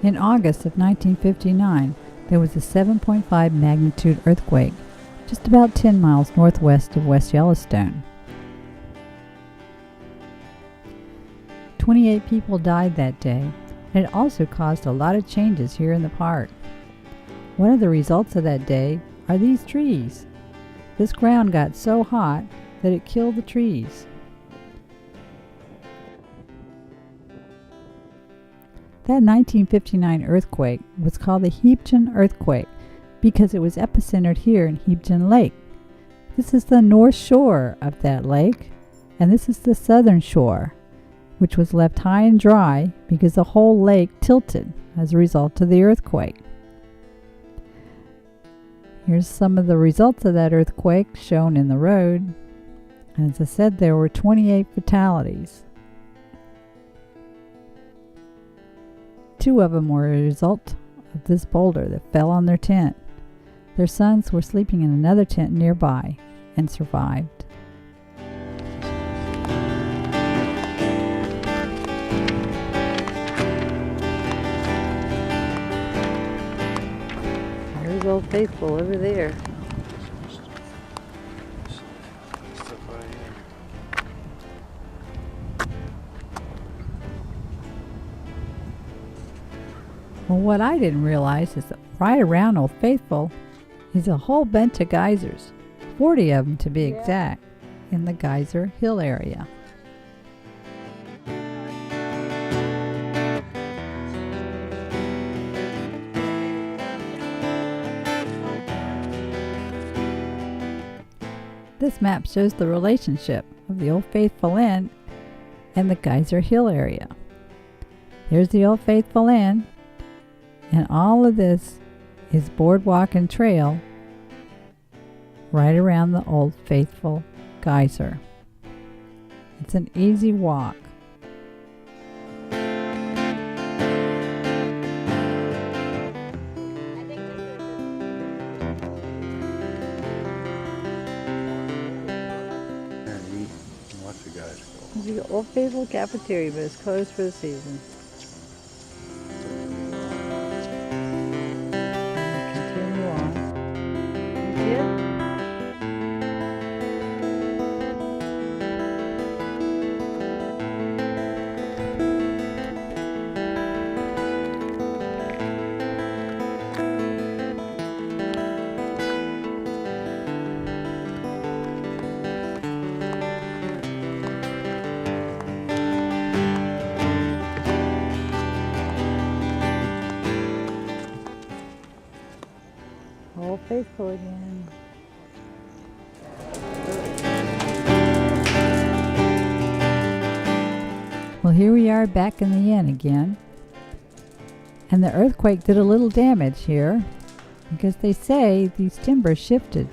In August of 1959, there was a 7.5 magnitude earthquake just about 10 miles northwest of West Yellowstone. 28 people died that day, and it also caused a lot of changes here in the park. One of the results of that day are these trees. This ground got so hot that it killed the trees. That 1959 earthquake was called the Hebgen earthquake because it was epicentered here in Hebgen Lake. This is the north shore of that lake, and this is the southern shore, which was left high and dry because the whole lake tilted as a result of the earthquake. Here's some of the results of that earthquake shown in the road. As I said, there were 28 fatalities. 2 of them were a result of this boulder that fell on their tent. Their sons were sleeping in another tent nearby and survived. There's Old Faithful over there. Well, what I didn't realize is that right around Old Faithful is a whole bunch of geysers, 40 of them to be exact, in the Geyser Hill area. This map shows the relationship of the Old Faithful Inn and the Geyser Hill area. Here's the Old Faithful Inn, and all of this is boardwalk and trail right around the Old Faithful Geyser. It's an easy walk. The Old Faithful Cafeteria, but it's closed for the season. Continue on. Yeah. Old Faithful again. Well, here we are back in the inn again. And the earthquake did a little damage here because they say these timbers shifted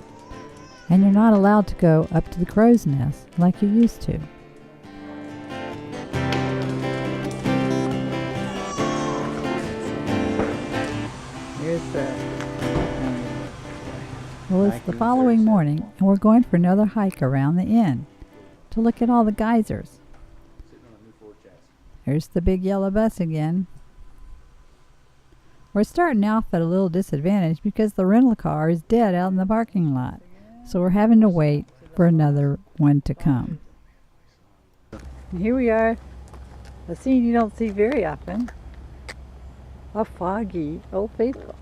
and you're not allowed to go up to the crow's nest like you used to. Here's the... Well, it's the following morning, and we're going for another hike around the inn to look at all the geysers. Here's the big yellow bus again. We're starting off at a little disadvantage because the rental car is dead out in the parking lot, so we're having to wait for another one to come. And here we are, a scene you don't see very often, a foggy Old Faithful.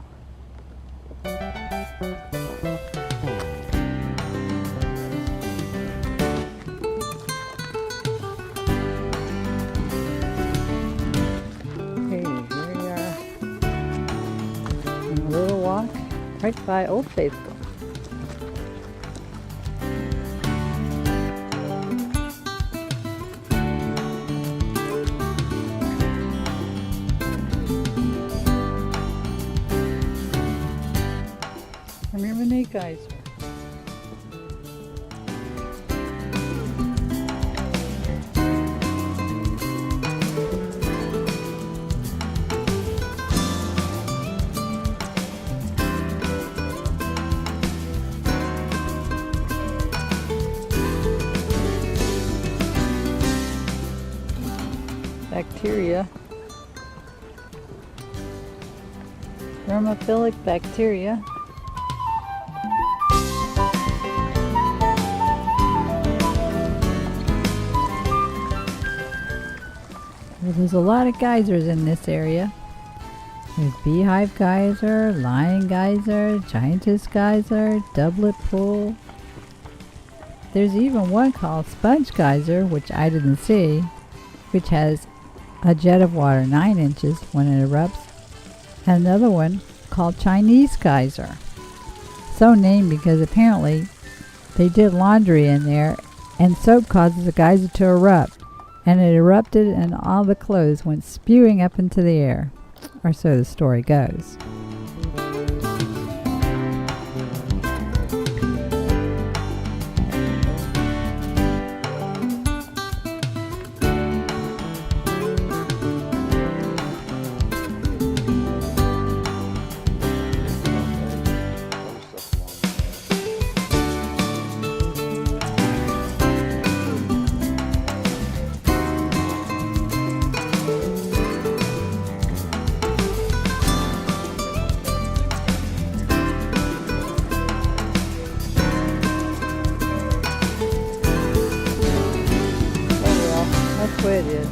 Right by Old Faithful. Remember the geyser. Bacteria. thermophilic bacteria. Well, there's a lot of geysers in this area. There's Beehive Geyser, Lion Geyser, Giantess Geyser, Doublet Pool. There's even one called Sponge Geyser, which I didn't see, which has a jet of water 9 inches when it erupts, and another one called Chinese Geyser. So named because apparently they did laundry in there and soap causes a geyser to erupt, and it erupted and all the clothes went spewing up into the air, or so the story goes. That's what it is.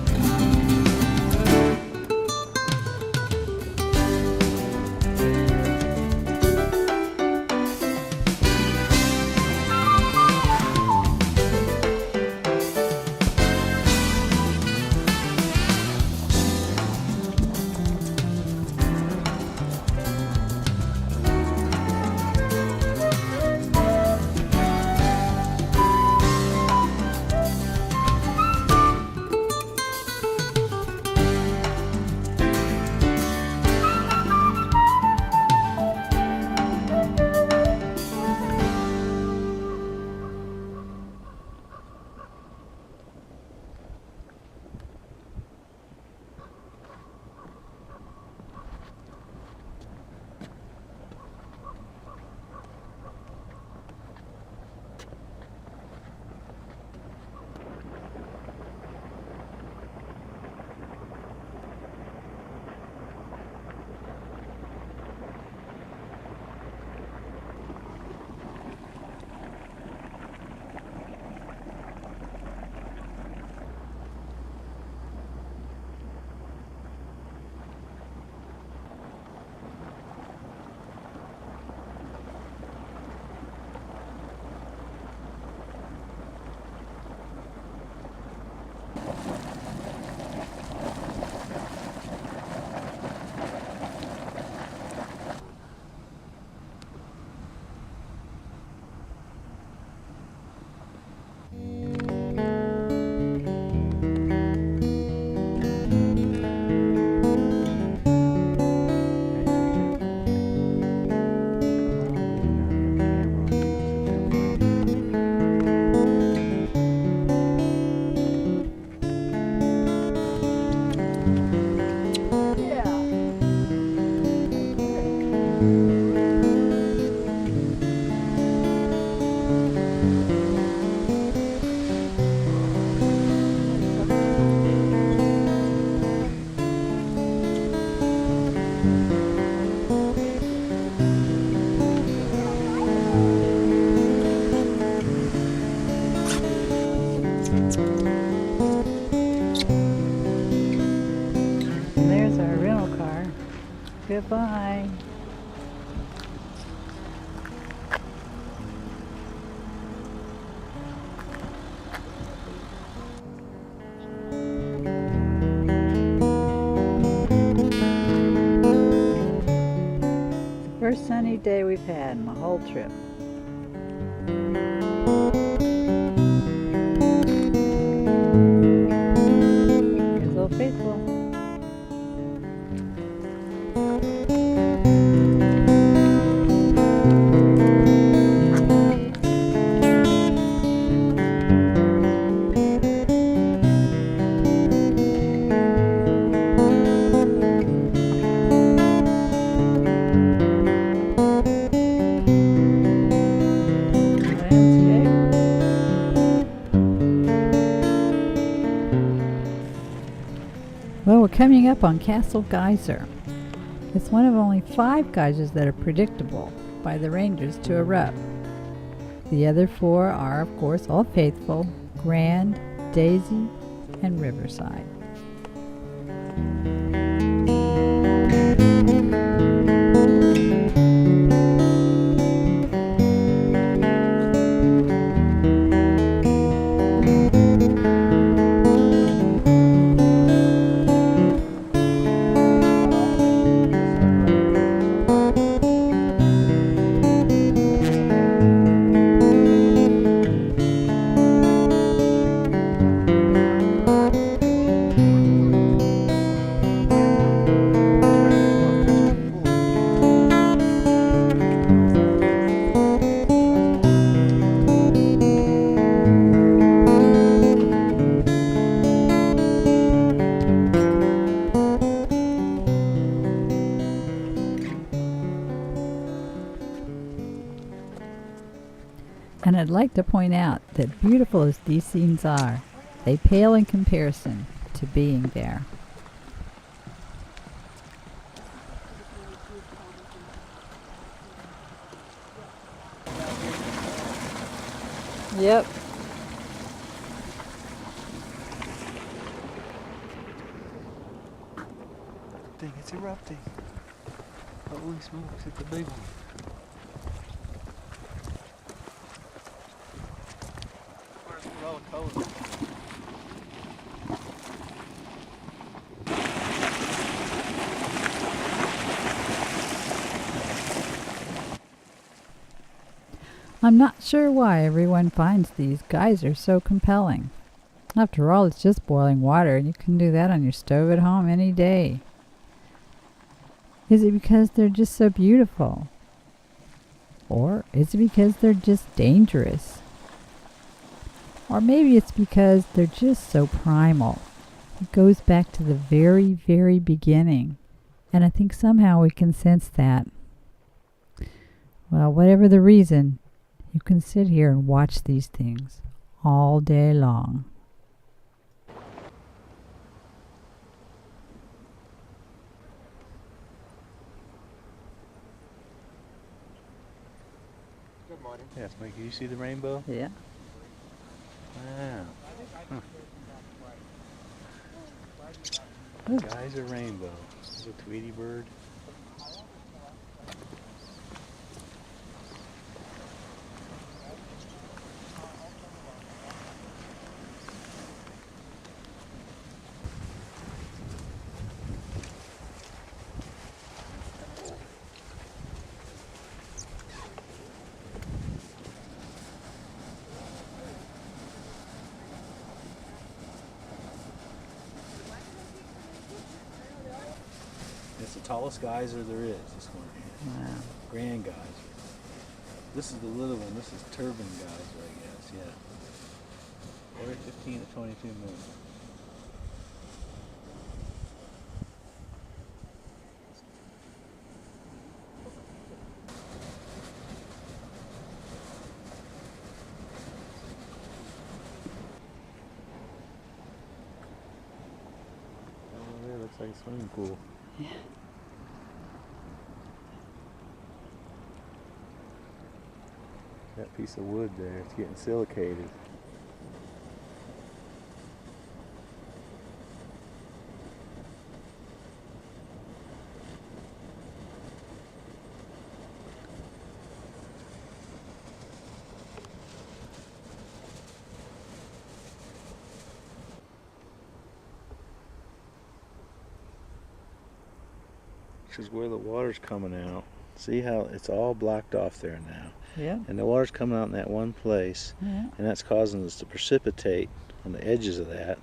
Goodbye. It's the first sunny day we've had in my whole trip. Here's Old Faithful. Well, we're coming up on Castle Geyser. It's one of only 5 geysers that are predictable by the rangers to erupt. The other 4 are, of course, Old Faithful, Grand, Daisy, and Riverside. And I'd like to point out that beautiful as these scenes are, they pale in comparison to being there. Yep. Dang, it's erupting. Holy smokes, it's a big one. Where's the roller coaster? I'm not sure why everyone finds these geysers so compelling. After all, it's just boiling water, and you can do that on your stove at home any day. Is it because they're just so beautiful? Or is it because they're just dangerous? Or maybe it's because they're just so primal. It goes back to the very, very beginning. And I think somehow we can sense that. Well, whatever the reason, you can sit here and watch these things all day long. Good morning. Yes, Mike, you see the rainbow? Yeah. Wow. Ooh. Geyser rainbow. This is a Tweety bird. It's the tallest geyser there is, this one here. Wow. Grand geyser. This is the little one. This is turbine geyser, I guess, yeah. Every 15 to 22 minutes. Oh, there looks like a swimming pool. Yeah. That piece of wood there, it's getting silicated. This is where the water's coming out. See how it's all blocked off there now. Yeah. And the water's coming out in that one place, Yeah. and that's causing us to precipitate on the edges of that,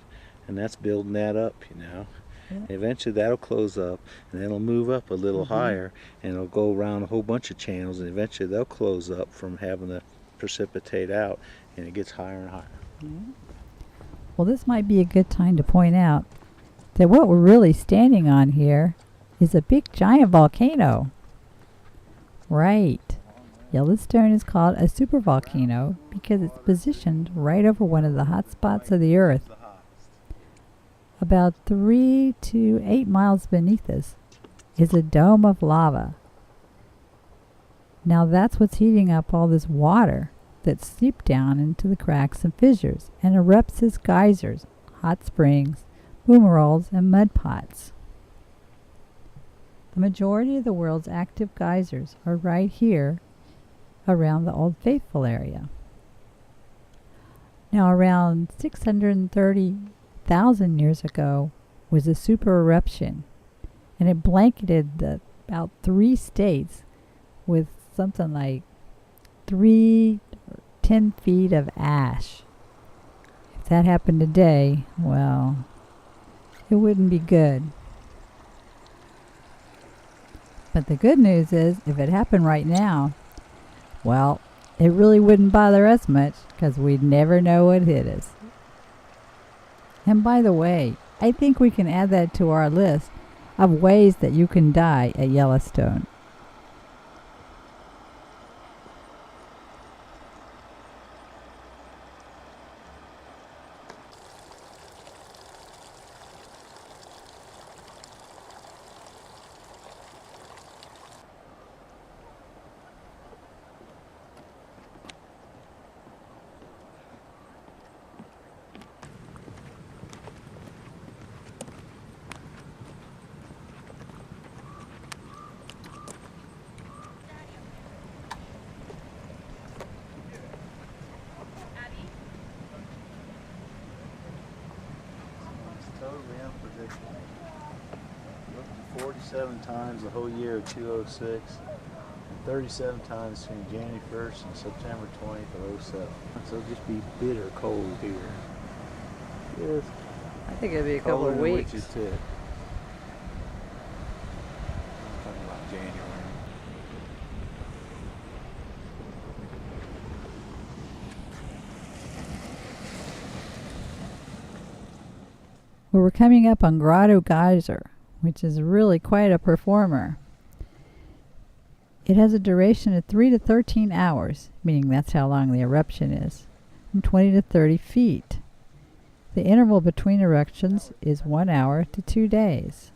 and that's building that up, you know. Yeah. And eventually that'll close up, and then it'll move up a little higher, and it'll go around a whole bunch of channels, and eventually they'll close up from having to precipitate out, and it gets higher and higher. Yeah. Well, this might be a good time to point out that what we're really standing on here is a big giant volcano. Right. Yellowstone is called a supervolcano because it's positioned right over one of the hot spots of the Earth, about 3 to 8 miles beneath us. is a dome of lava. Now that's what's heating up all this water that seeped down into the cracks and fissures and erupts as geysers, hot springs, boomerols, and mud pots. The majority of the world's active geysers are right here around the Old Faithful area. Now around 630,000 years ago was a super eruption, and it blanketed about 3 states with something like 10 feet of ash. If that happened today, well, it wouldn't be good. But the good news is, if it happened right now, well, it really wouldn't bother us much because we'd never know what hit us. And by the way, I think we can add that to our list of ways that you can die at Yellowstone. Totally unpredictable. Looked 47 times the whole year of 2006, and 37 times between January 1st and September 20th of 07. So it'll just be bitter cold here. Yes. I think it'd be a couple Colder of than weeks. Witch's Tip. I'm talking about January. Well, we're coming up on Grotto Geyser, which is really quite a performer. It has a duration of 3 to 13 hours, meaning that's how long the eruption is, from 20 to 30 feet. The interval between eruptions is 1 hour to 2 days.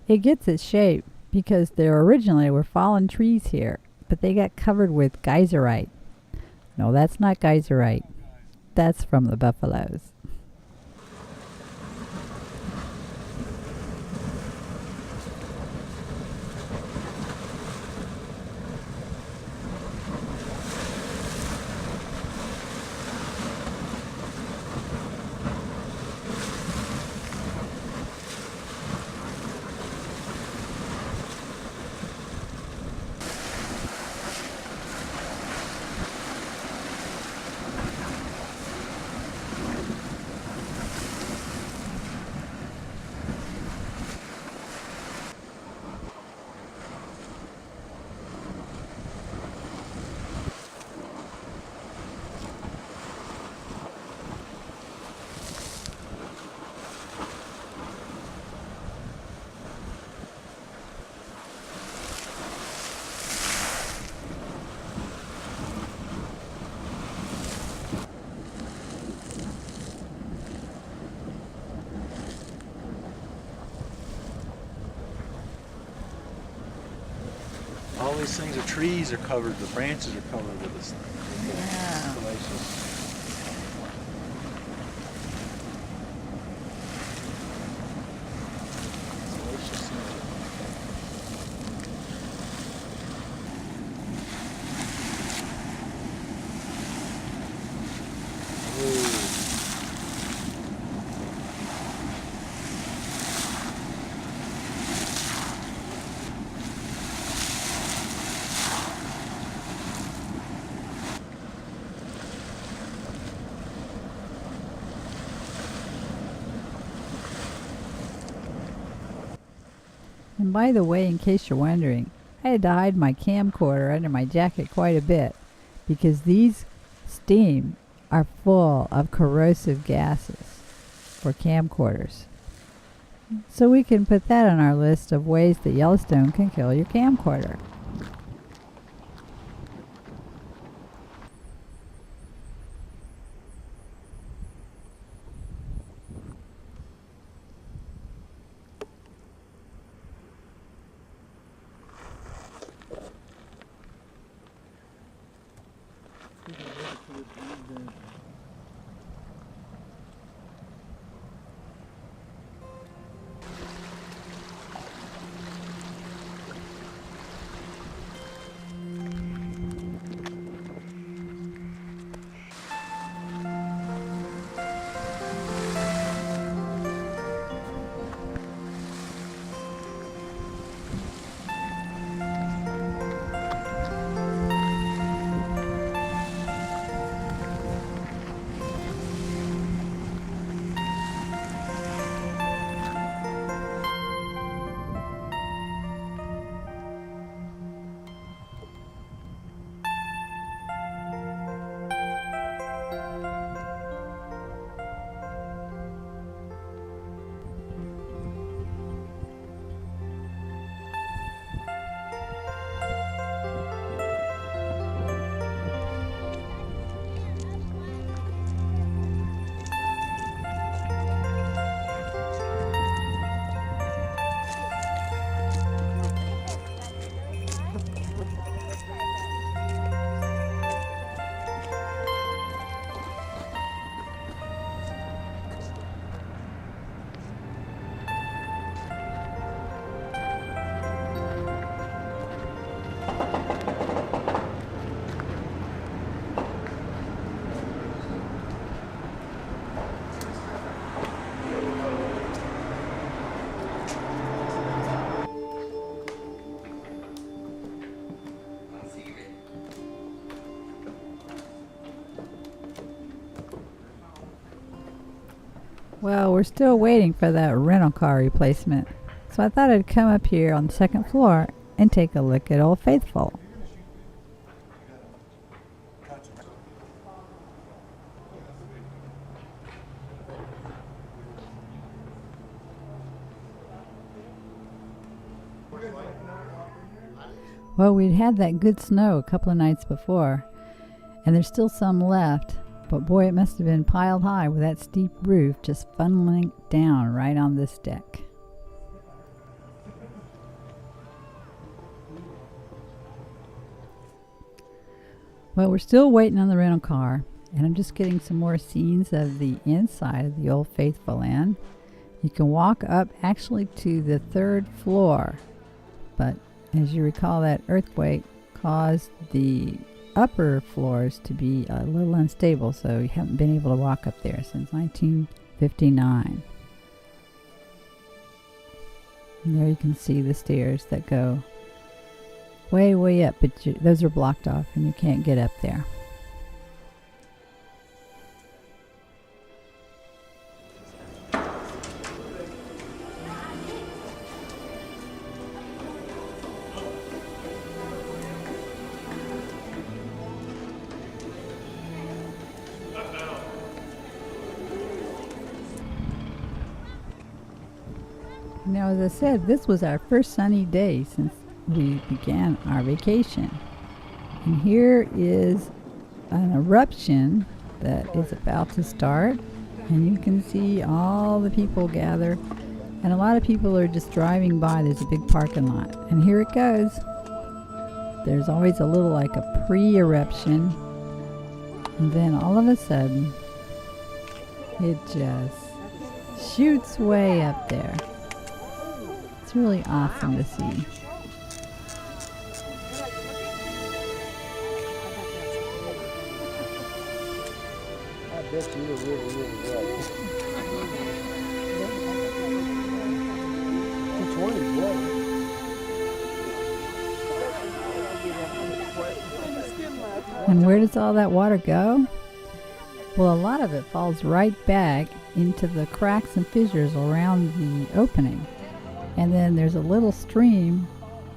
It gets its shape because there originally were fallen trees here, but they got covered with geyserite. No, that's not geyserite. That's from the buffaloes. All these things are trees are covered, the branches are covered with this Yeah. salacious. And by the way, in case you're wondering, I had to hide my camcorder under my jacket quite a bit because these steam are full of corrosive gases for camcorders. So we can put that on our list of ways that Yellowstone can kill your camcorder. Well, we're still waiting for that rental car replacement, so I thought I'd come up here on the second floor and take a look at Old Faithful. Well, we'd had that good snow a couple of nights before, and there's still some left, but boy, it must have been piled high with that steep roof just funneling down right on this deck. Well, we're still waiting on the rental car, and I'm just getting some more scenes of the inside of the Old Faithful Inn. You can walk up actually to the third floor, but as you recall, that earthquake caused the upper floors to be a little unstable, so you haven't been able to walk up there since 1959. And there you can see the stairs that go way, way up, but those are blocked off and you can't get up there. Now, as I said, this was our first sunny day since we began our vacation. And here is an eruption that is about to start. And you can see all the people gather. And a lot of people are just driving by. There's a big parking lot. And here it goes. There's always a little like a pre-eruption. And then all of a sudden, it just shoots way up there. It's really awesome to see. I bet you were really, really good. Which one is what? And where does all that water go? Well, a lot of it falls right back into the cracks and fissures around the opening. And then there's a little stream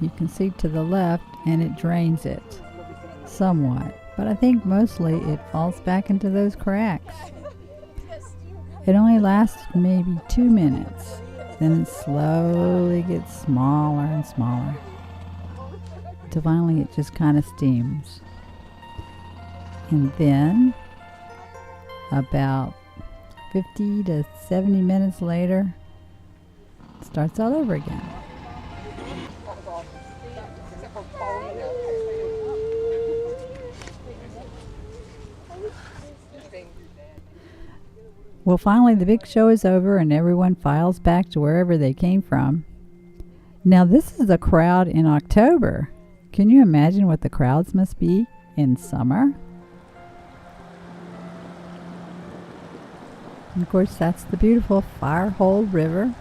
you can see to the left, and it drains it somewhat. But I think mostly it falls back into those cracks. It only lasts maybe 2 minutes. Then it slowly gets smaller and smaller, till finally it just kind of steams. And then about 50 to 70 minutes later, it starts all over again. Well, finally the big show is over and everyone files back to wherever they came from. Now this is a crowd in October. Can you imagine what the crowds must be in summer? And of course, that's the beautiful Firehole River.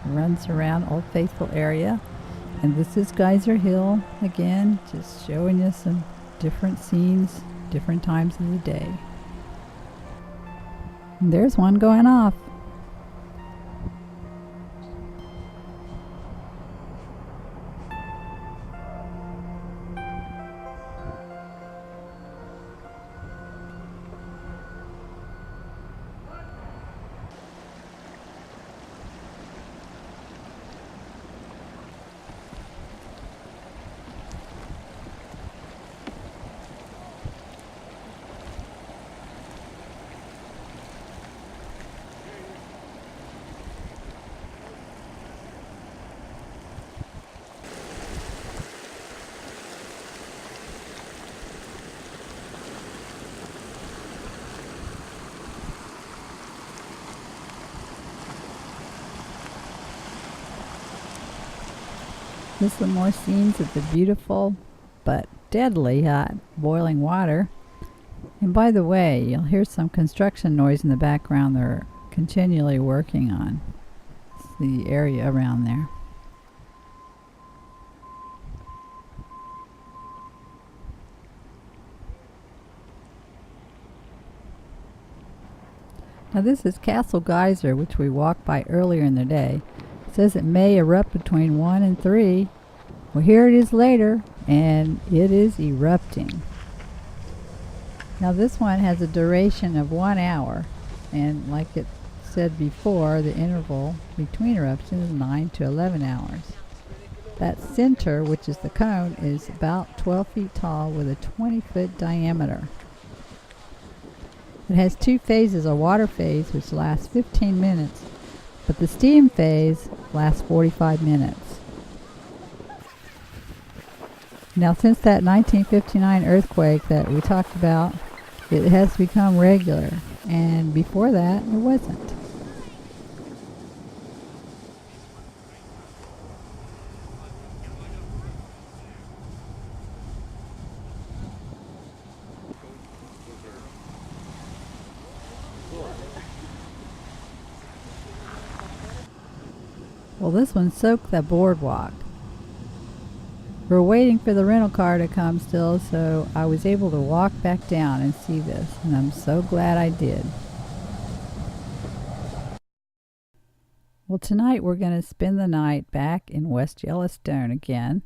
It runs around Old Faithful area. And this is Geyser Hill again, just showing you some different scenes, different times of the day. And there's one going off. Just some more scenes of the beautiful but deadly hot boiling water. And by the way, you'll hear some construction noise in the background. They're continually working on the area around there. Now Now this is Castle Geyser, which we walked by earlier in the day. It says it may erupt between 1 and 3. Well, here it is later, and it is erupting. Now this one has a duration of 1 hour, and like it said before, the interval between eruptions is 9 to 11 hours. That center, which is the cone, is about 12 feet tall with a 20-foot diameter. It has 2 phases, a water phase which lasts 15 minutes, but the steam phase lasts 45 minutes. Now since that 1959 earthquake that we talked about, it has become regular, and before that it wasn't. Well, this one soaked the boardwalk. We're waiting for the rental car to come still, so I was able to walk back down and see this, and I'm so glad I did. Well, tonight we're going to spend the night back in West Yellowstone again,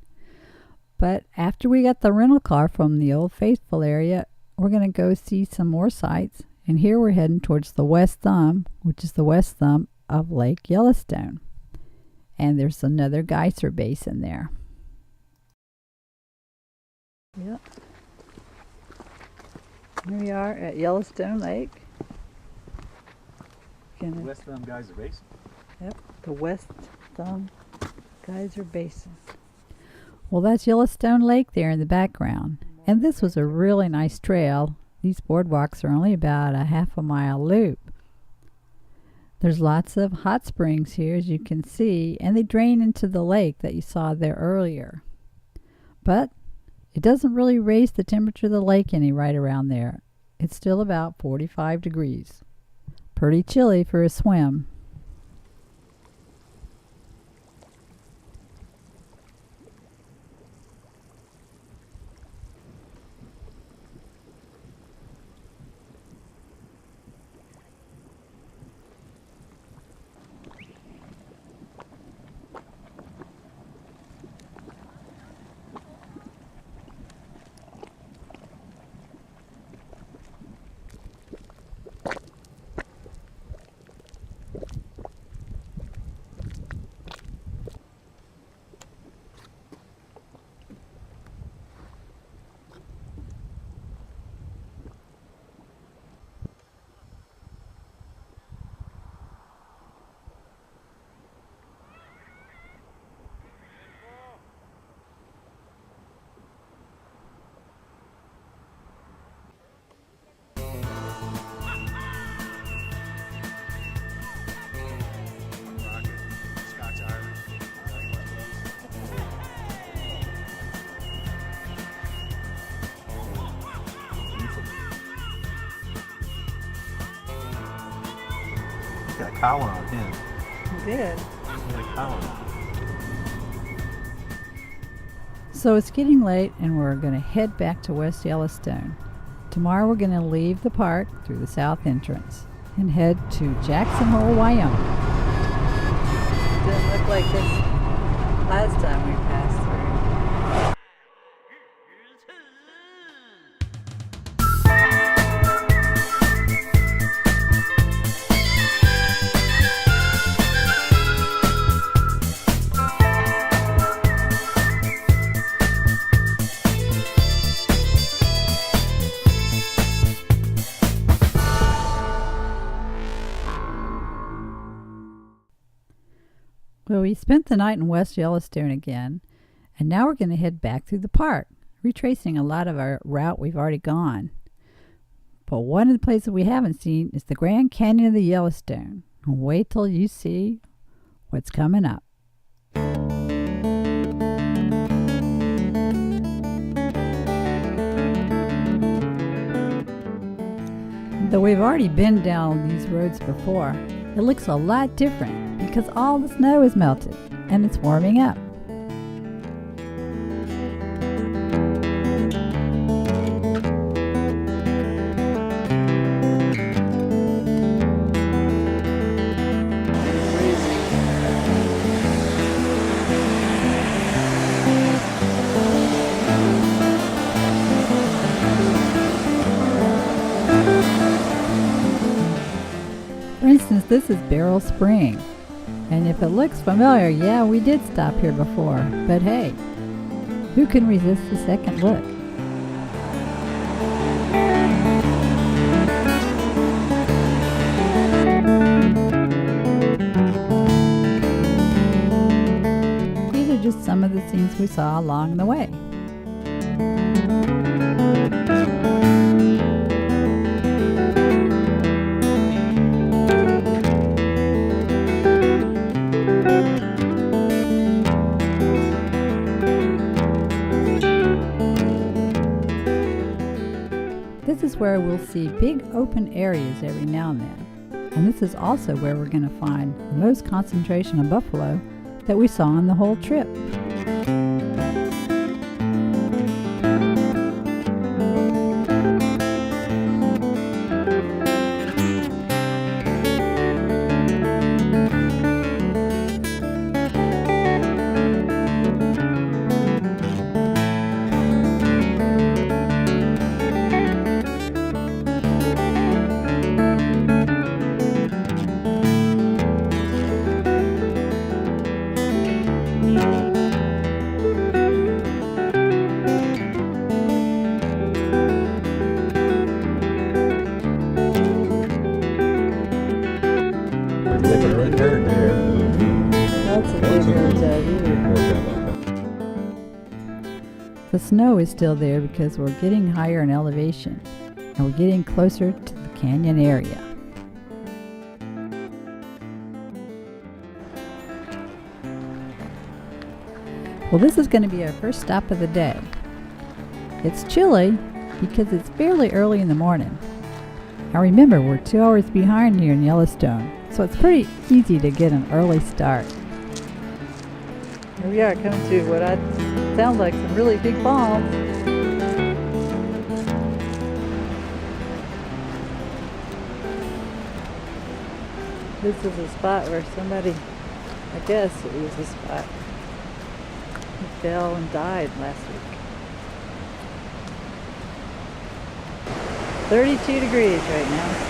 but after we got the rental car from the Old Faithful area, we're going to go see some more sights, and here we're heading towards the west thumb, which is the west thumb of Lake Yellowstone. And there's another geyser basin there. Yep. Here we are at Yellowstone Lake. West Thumb Geyser Basin. Yep, the West Thumb Geyser Basin. Well, that's Yellowstone Lake there in the background. And this was a really nice trail. These boardwalks are only about a half a mile loop. There's lots of hot springs here, as you can see, and they drain into the lake that you saw there earlier. But it doesn't really raise the temperature of the lake any right around there. It's still about 45 degrees. Pretty chilly for a swim. Got a collar on him. You did. Got a collar. So it's getting late and we're going to head back to West Yellowstone. Tomorrow we're going to leave the park through the south entrance and head to Jackson Hole, Wyoming. Didn't look like this last time we passed through. Well, we spent the night in West Yellowstone again, and now we're going to head back through the park, retracing a lot of our route we've already gone. But one of the places we haven't seen is the Grand Canyon of the Yellowstone. Wait till you see what's coming up. Though we've already been down these roads before, it looks a lot different because all the snow is melted and it's warming up. this is Barrel Spring. And if it looks familiar, yeah, we did stop here before. But hey, who can resist a second look? These are just some of the scenes we saw along the way. This is where we'll see big open areas every now and then. And this is also where we're going to find the most concentration of buffalo that we saw on the whole trip. The snow is still there because we're getting higher in elevation and we're getting closer to the canyon area. Well, this is going to be our first stop of the day. It's chilly because it's fairly early in the morning. Now remember, we're 2 hours behind here in Yellowstone, so it's pretty easy to get an early start. Here we are coming to what sounds like some really big falls. This is a spot where somebody, I guess it was a spot, he fell and died last week. 32 degrees right now.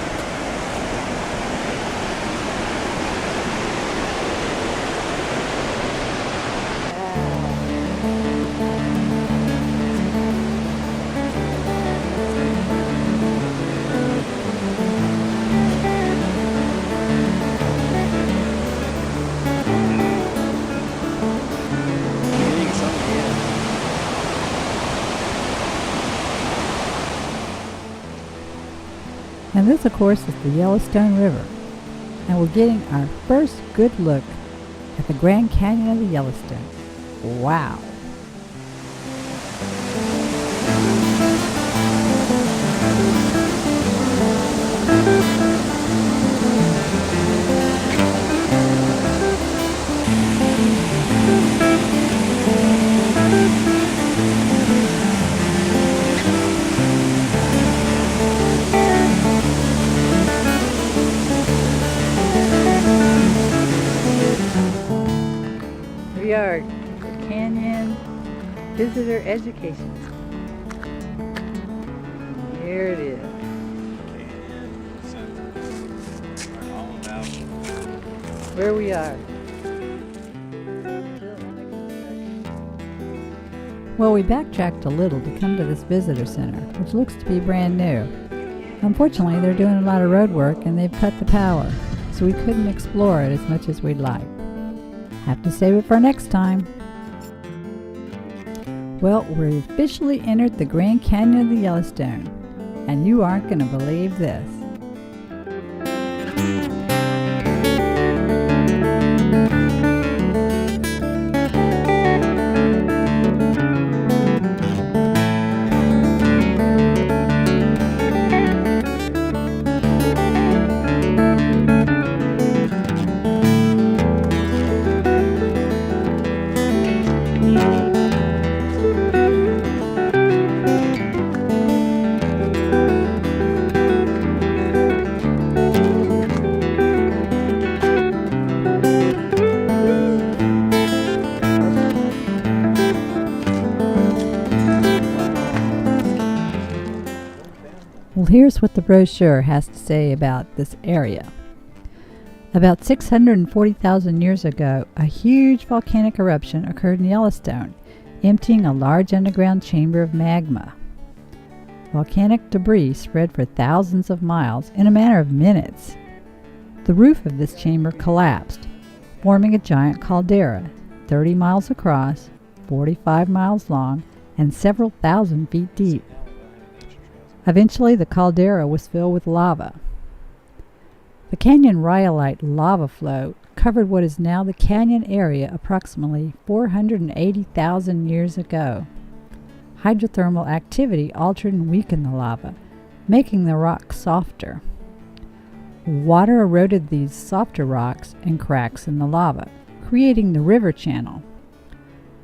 And this, of course, is the Yellowstone River. And we're getting our first good look at the Grand Canyon of the Yellowstone. Wow! We are Canyon Visitor Education. Here it is. Where we are. Well, we backtracked a little to come to this visitor center, which looks to be brand new. Unfortunately, they're doing a lot of road work and they've cut the power, so we couldn't explore it as much as we'd like. Have to save it for next time. Well, we officially entered the Grand Canyon of the Yellowstone, and you aren't going to believe this. Well, here's what the brochure has to say about this area. About 640,000 years ago, a huge volcanic eruption occurred in Yellowstone, emptying a large underground chamber of magma. Volcanic debris spread for thousands of miles in a matter of minutes. The roof of this chamber collapsed, forming a giant caldera, 30 miles across, 45 miles long, and several thousand feet deep. Eventually, the caldera was filled with lava. The canyon rhyolite lava flow covered what is now the canyon area approximately 480,000 years ago. Hydrothermal activity altered and weakened the lava, making the rock softer. Water eroded these softer rocks and cracks in the lava, creating the river channel.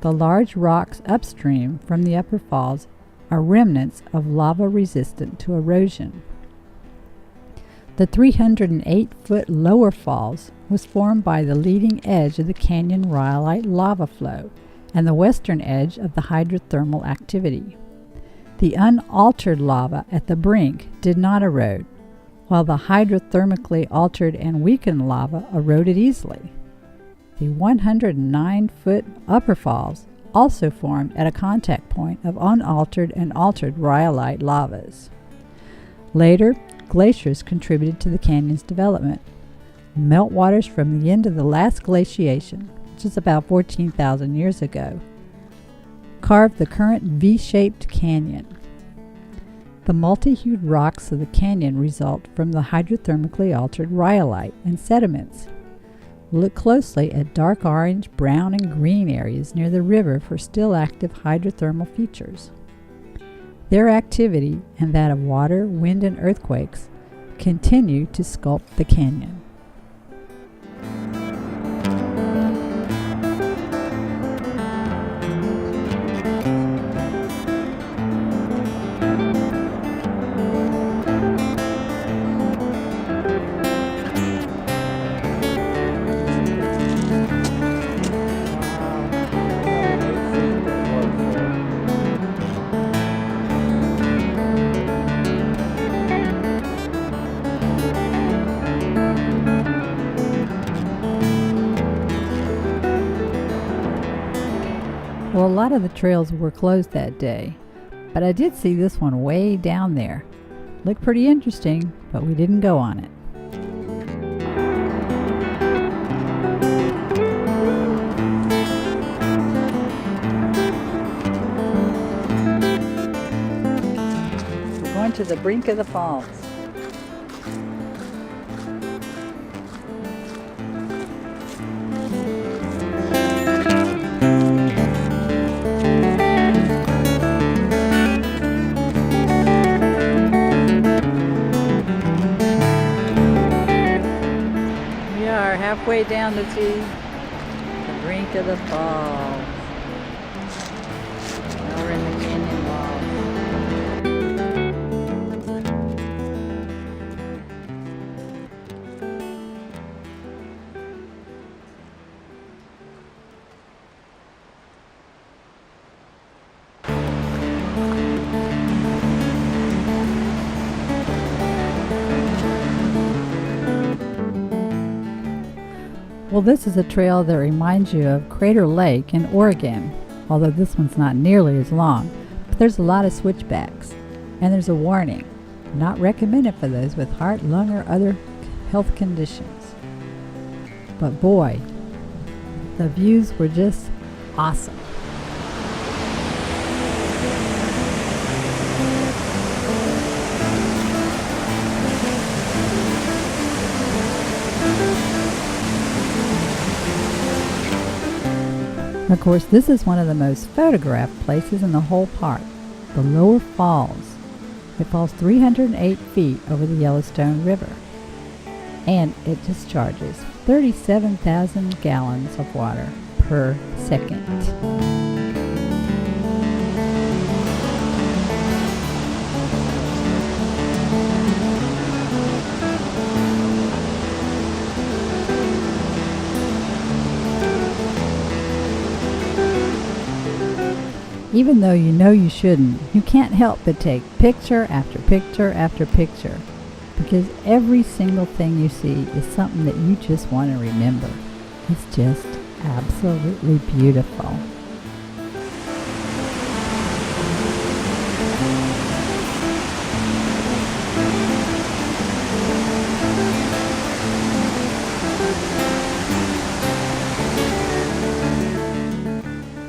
The large rocks upstream from the upper falls are remnants of lava resistant to erosion. The 308-foot lower falls was formed by the leading edge of the canyon rhyolite lava flow and the western edge of the hydrothermal activity. The unaltered lava at the brink did not erode, while the hydrothermically altered and weakened lava eroded easily. The 109-foot upper falls also formed at a contact point of unaltered and altered rhyolite lavas. Later, glaciers contributed to the canyon's development. Meltwaters from the end of the last glaciation, which is about 14,000 years ago, carved the current V-shaped canyon. The multi-hued rocks of the canyon result from the hydrothermically altered rhyolite and sediments. Look closely at dark orange, brown, and green areas near the river for still active hydrothermal features. Their activity and that of water, wind, and earthquakes continue to sculpt the canyon. Well, a lot of the trails were closed that day, but I did see this one way down there. Looked pretty interesting, but we didn't go on it. We're going to the brink of the falls. Halfway down to see the brink of the falls. Now we're in the canyon Well, this is a trail that reminds you of Crater Lake in Oregon, although this one's not nearly as long. But there's a lot of switchbacks, and there's a warning: not recommended for those with heart, lung, or other health conditions. But boy, the views were just awesome. Of course, this is one of the most photographed places in the whole park, the Lower Falls. It falls 308 feet over the Yellowstone River, and it discharges 37,000 gallons of water per second. Even though you know you shouldn't, you can't help but take picture after picture after picture. because every single thing you see is something that you just want to remember. It's just absolutely beautiful.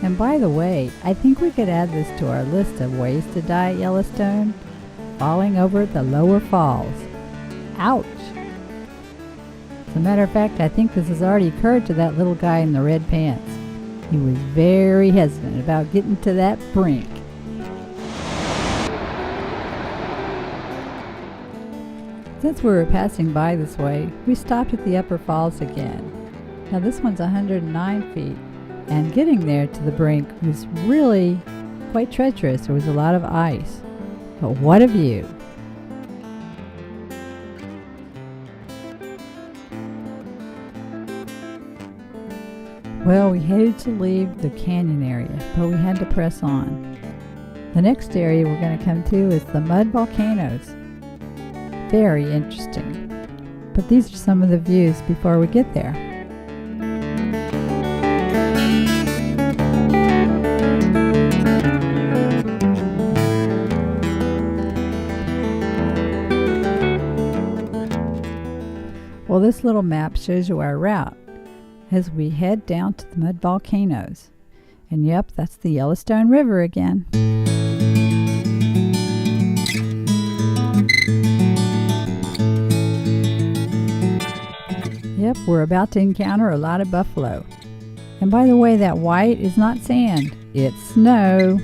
And by the way, I think we could add this to our list of ways to die at Yellowstone. Falling over the lower falls. Ouch! As a matter of fact, I think this has already occurred to that little guy in the red pants. He was very hesitant about getting to that brink. Since we were passing by this way, we stopped at the upper falls again. Now this one's 109 feet, and getting there to the brink was really quite treacherous. There was a lot of ice. But what a view! Well, we headed to leave the canyon area, but we had to press on. The next area we're going to come to is the mud volcanoes. Very interesting. But these are some of the views before we get there. Well, this little map shows you our route as we head down to the mud volcanoes. And yep, that's the Yellowstone River again. Yep, we're about to encounter a lot of buffalo. And by the way, that white is not sand, it's snow.